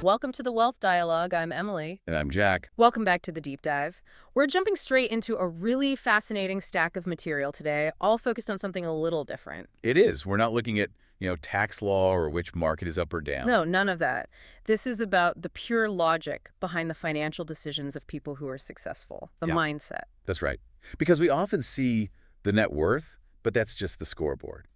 Welcome to the Wealth Dialogue. I'm Emily. And I'm Jack. Welcome back to the deep dive. We're jumping straight into a really fascinating stack of material today, all focused on something a little different. It is. We're not looking at, tax law or which market is up or down. No, none of that. This is about the pure logic behind the financial decisions of people who are successful, the mindset. That's right. Because we often see the net worth, but that's just the scoreboard.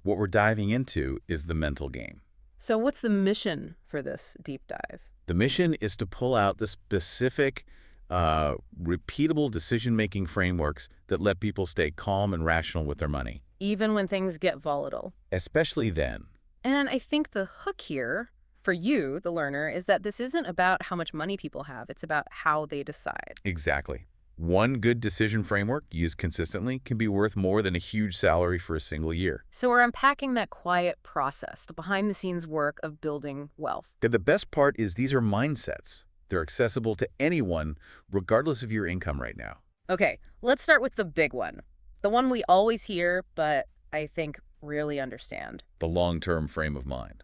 What we're diving into is the mental game. So what's the mission for this deep dive? The mission is to pull out the specific, repeatable decision-making frameworks that let people stay calm and rational with their money. Even when things get volatile. Especially then. And I think the hook here, for you, the learner, is that this isn't about how much money people have. It's about how they decide. Exactly. One good decision framework used consistently can be worth more than a huge salary for a single year. So we're unpacking that quiet process, the behind-the-scenes work of building wealth. And the best part is these are mindsets. They're accessible to anyone, regardless of your income right now. Okay, let's start with the big one. The one we always hear, but I think really understand. The long-term frame of mind.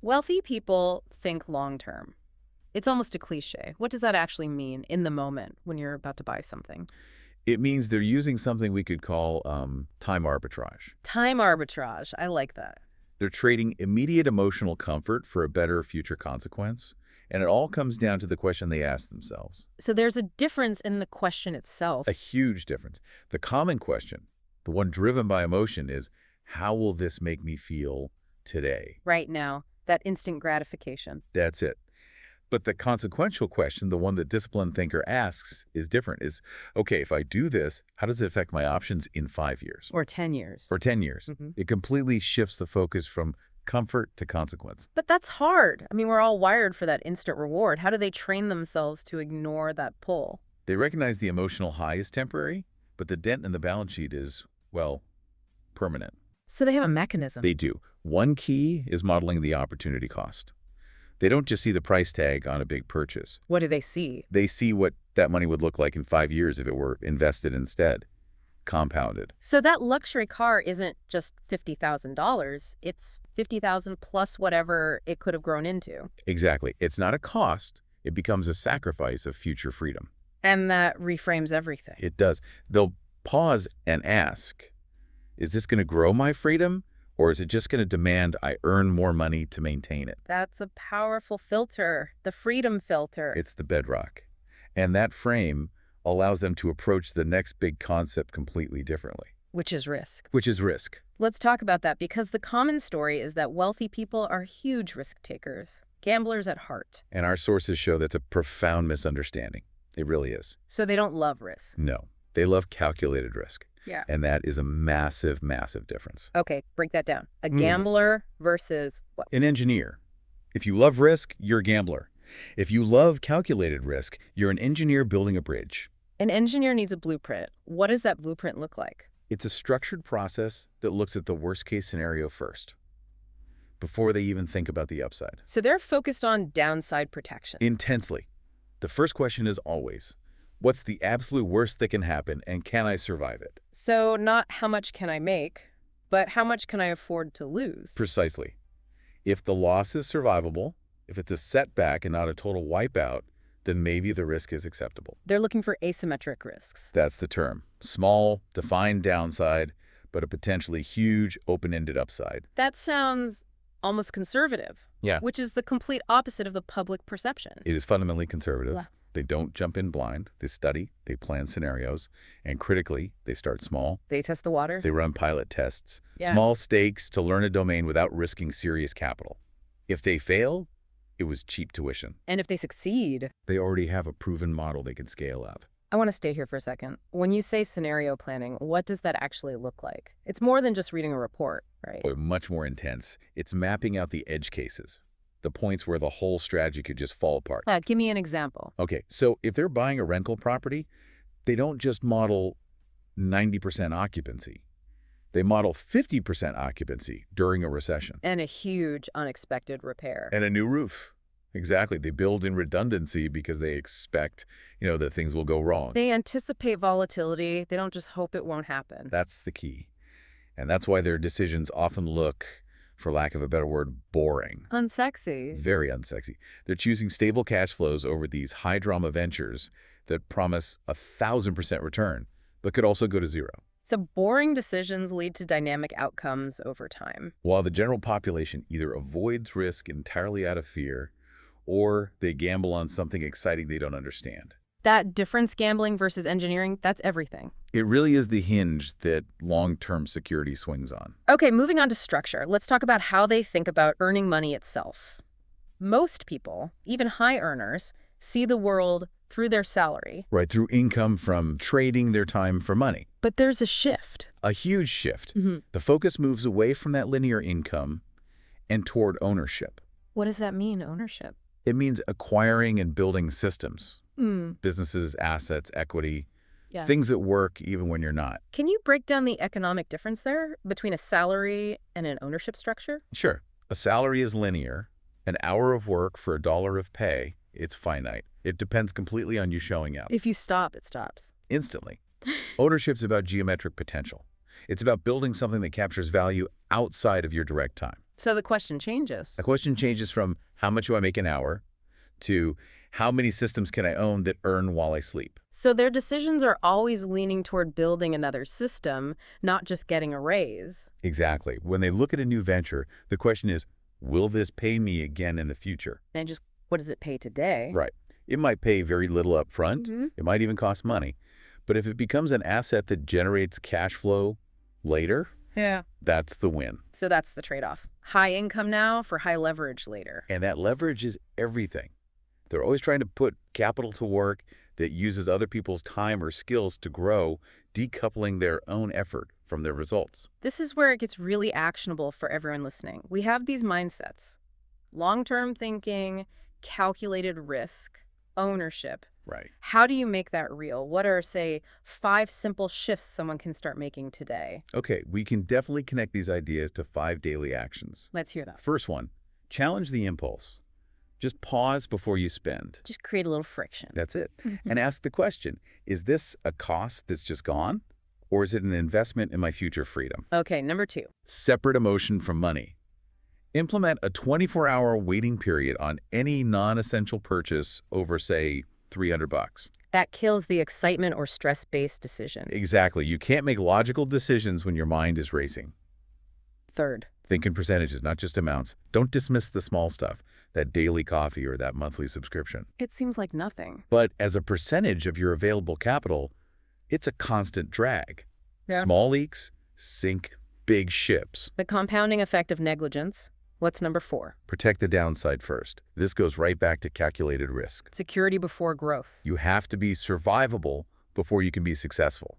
Wealthy people think long-term. It's almost a cliche. What does that actually mean in the moment when you're about to buy something? It means they're using something we could call time arbitrage. Time arbitrage. I like that. They're trading immediate emotional comfort for a better future consequence. And it all comes down to the question they ask themselves. So there's a difference in the question itself. A huge difference. The common question, the one driven by emotion, is how will this make me feel today? Right now, that instant gratification. That's it. But the consequential question, the one that disciplined thinker asks, is different. Is, okay, if I do this, how does it affect my options in 5 years? Or 10 years. Or 10 years. It completely shifts the focus from comfort to consequence. But that's hard. I mean, we're all wired for that instant reward. How do they train themselves to ignore that pull? They recognize the emotional high is temporary, but the dent in the balance sheet is, well, permanent. So they have a mechanism. They do. One key is modeling the opportunity cost. They don't just see the price tag on a big purchase. What do they see? They see what that money would look like in 5 years if it were invested instead, compounded. So that luxury car isn't just $50,000. It's $50,000 plus whatever it could have grown into. Exactly. It's not a cost. It becomes a sacrifice of future freedom. And that reframes everything. It does. They'll pause and ask, is this going to grow my freedom? Or is it just going to demand I earn more money to maintain it? That's a powerful filter, the freedom filter. It's the bedrock. And that frame allows them to approach the next big concept completely differently. Which is risk. Which is risk. Let's talk about that, because the common story is that wealthy people are huge risk takers, gamblers at heart. And our sources show that's a profound misunderstanding. It really is. So they don't love risk. No, they love calculated risk. Yeah. And that is a massive, massive difference. Okay, break that down. A gambler versus what? An engineer. If you love risk, you're a gambler. If you love calculated risk, you're an engineer building a bridge. An engineer needs a blueprint. What does that blueprint look like? It's a structured process that looks at the worst-case scenario first, before they even think about the upside. So they're focused on downside protection. Intensely. The first question is always, what's the absolute worst that can happen, and can I survive it? So not how much can I make, but how much can I afford to lose? Precisely. If the loss is survivable, if it's a setback and not a total wipeout, then maybe the risk is acceptable. They're looking for asymmetric risks. That's the term. Small, defined downside, but a potentially huge, open-ended upside. That sounds almost conservative. Yeah. Which is the complete opposite of the public perception. It is fundamentally conservative. Wow. They don't jump in blind. They study, they plan scenarios, and critically, they start small. They test the water. They run pilot tests. Yeah. Small stakes to learn a domain without risking serious capital. If they fail, it was cheap tuition. And if they succeed, They already have a proven model they can scale up. I want to stay here for a second. When you say scenario planning, what does that actually look like? It's more than just reading a report, right? Or much more intense. It's mapping out the edge cases, the points where the whole strategy could just fall apart. Give me an example. Okay, so if they're buying a rental property, they don't just model 90% occupancy. They model 50% occupancy during a recession. And a huge unexpected repair. And a new roof. Exactly. They build in redundancy because they expect, that things will go wrong. They anticipate volatility. They don't just hope it won't happen. That's the key. And that's why their decisions often look for lack of a better word, boring. Unsexy. Very unsexy. They're choosing stable cash flows over these high-drama ventures that promise 1,000% return, but could also go to zero. So boring decisions lead to dynamic outcomes over time. While the general population either avoids risk entirely out of fear, or they gamble on something exciting they don't understand. That difference, gambling versus engineering, that's everything. It really is the hinge that long-term security swings on. Okay, moving on to structure. Let's talk about how they think about earning money itself. Most people, even high earners, see the world through their salary. Right, through income from trading their time for money. But there's a shift. A huge shift. The focus moves away from that linear income and toward ownership. What does that mean, ownership? It means acquiring and building systems. Businesses, assets, equity, things that work even when you're not. Can you break down the economic difference there between a salary and an ownership structure? Sure. A salary is linear. An hour of work for $1 of pay, it's finite. It depends completely on you showing up. If you stop, it stops. Instantly. Ownership's about geometric potential. It's about building something that captures value outside of your direct time. So the question changes. The question changes from how much do I make an hour to how many systems can I own that earn while I sleep? So their decisions are always leaning toward building another system, not just getting a raise. Exactly. When they look at a new venture, the question is, will this pay me again in the future? And just what does it pay today? Right. It might pay very little up front. It might even cost money. But if it becomes an asset that generates cash flow later, that's the win. So that's the trade-off. High income now for high leverage later. And that leverage is everything. They're always trying to put capital to work that uses other people's time or skills to grow, decoupling their own effort from their results. This is where it gets really actionable for everyone listening. We have these mindsets: long-term thinking, calculated risk, ownership. Right. How do you make that real? What are, say, 5 simple shifts someone can start making today? Okay, we can definitely connect these ideas to 5 daily actions. Let's hear that. First one, challenge the impulse. Just pause before you spend. Just create a little friction. That's it. And ask the question, is this a cost that's just gone? Or is it an investment in my future freedom? Okay, number 2. Separate emotion from money. Implement a 24-hour waiting period on any non-essential purchase over, say, $300. That kills the excitement or stress-based decision. Exactly. You can't make logical decisions when your mind is racing. Third. Think in percentages, not just amounts. Don't dismiss the small stuff, that daily coffee or that monthly subscription. It seems like nothing. But as a percentage of your available capital, it's a constant drag. Small leaks sink big ships. The compounding effect of negligence. What's number 4? Protect the downside first. This goes right back to calculated risk. Security before growth. You have to be survivable before you can be successful.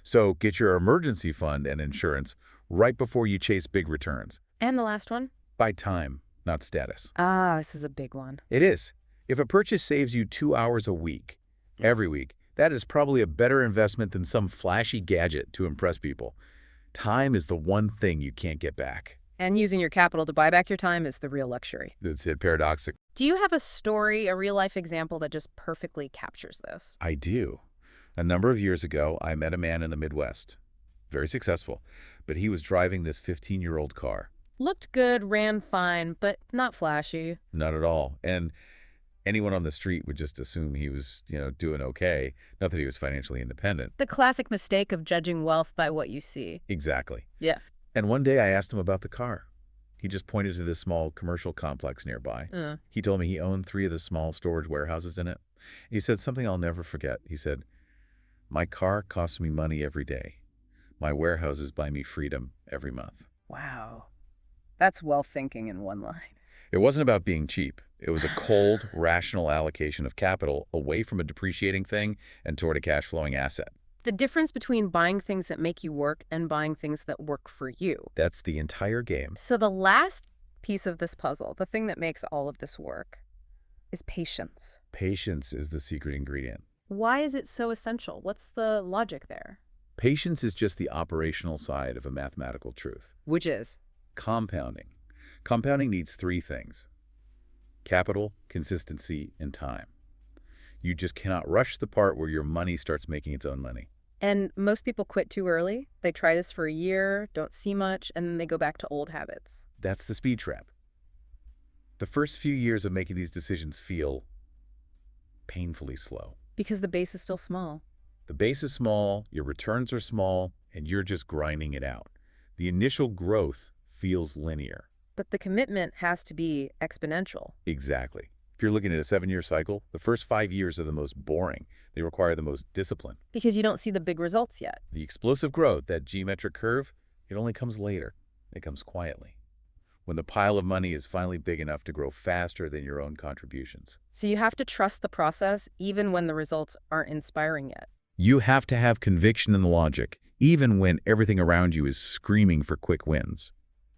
So get your emergency fund and insurance right before you chase big returns. And the last one? Buy time, not status. Ah, this is a big one. It is. If a purchase saves you 2 hours a week, every week, that is probably a better investment than some flashy gadget to impress people. Time is the one thing you can't get back. And using your capital to buy back your time is the real luxury. That's it, paradoxic. Do you have a story, a real-life example that just perfectly captures this? I do. A number of years ago, I met a man in the Midwest. Very successful. But he was driving this 15-year-old car. Looked good, ran fine, but not flashy. Not at all. And anyone on the street would just assume he was, doing okay. Not that he was financially independent. The classic mistake of judging wealth by what you see. Exactly. Yeah. And one day I asked him about the car. He just pointed to this small commercial complex nearby. He told me he owned 3 of the small storage warehouses in it. He said something I'll never forget. He said, "My car costs me money every day. My warehouses buy me freedom every month." Wow. That's wealth thinking in one line. It wasn't about being cheap. It was a cold, rational allocation of capital away from a depreciating thing and toward a cash-flowing asset. The difference between buying things that make you work and buying things that work for you. That's the entire game. So the last piece of this puzzle, the thing that makes all of this work, is patience. Patience is the secret ingredient. Why is it so essential? What's the logic there? Patience is just the operational side of a mathematical truth. Which is? Compounding. Compounding needs 3 things: capital, consistency, and time. You just cannot rush the part where your money starts making its own money. And most people quit too early. They try this for a year, don't see much, and then they go back to old habits. That's the speed trap. The first few years of making these decisions feel painfully slow. Because the base is still small. The base is small, your returns are small, and you're just grinding it out. The initial growth feels linear. But the commitment has to be exponential. Exactly. If you're looking at a 7-year cycle, the first 5 years are the most boring. They require the most discipline. Because you don't see the big results yet. The explosive growth, that geometric curve, it only comes later. It comes quietly, when the pile of money is finally big enough to grow faster than your own contributions. So you have to trust the process even when the results aren't inspiring yet. You have to have conviction in the logic, even when everything around you is screaming for quick wins.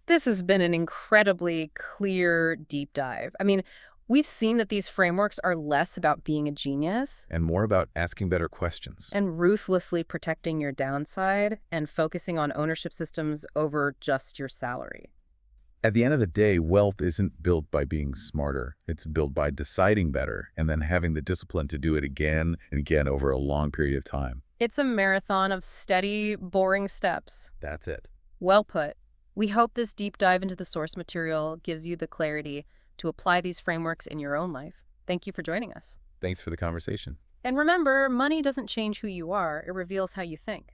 This has been an incredibly clear deep dive. I mean, we've seen that these frameworks are less about being a genius And more about asking better questions. and ruthlessly protecting your downside and focusing on ownership systems over just your salary. At the end of the day, wealth isn't built by being smarter. It's built by deciding better and then having the discipline to do it again and again over a long period of time. It's a marathon of steady, boring steps. That's it. Well put. We hope this deep dive into the source material gives you the clarity to apply these frameworks in your own life. Thank you for joining us. Thanks for the conversation. And remember, money doesn't change who you are, it reveals how you think.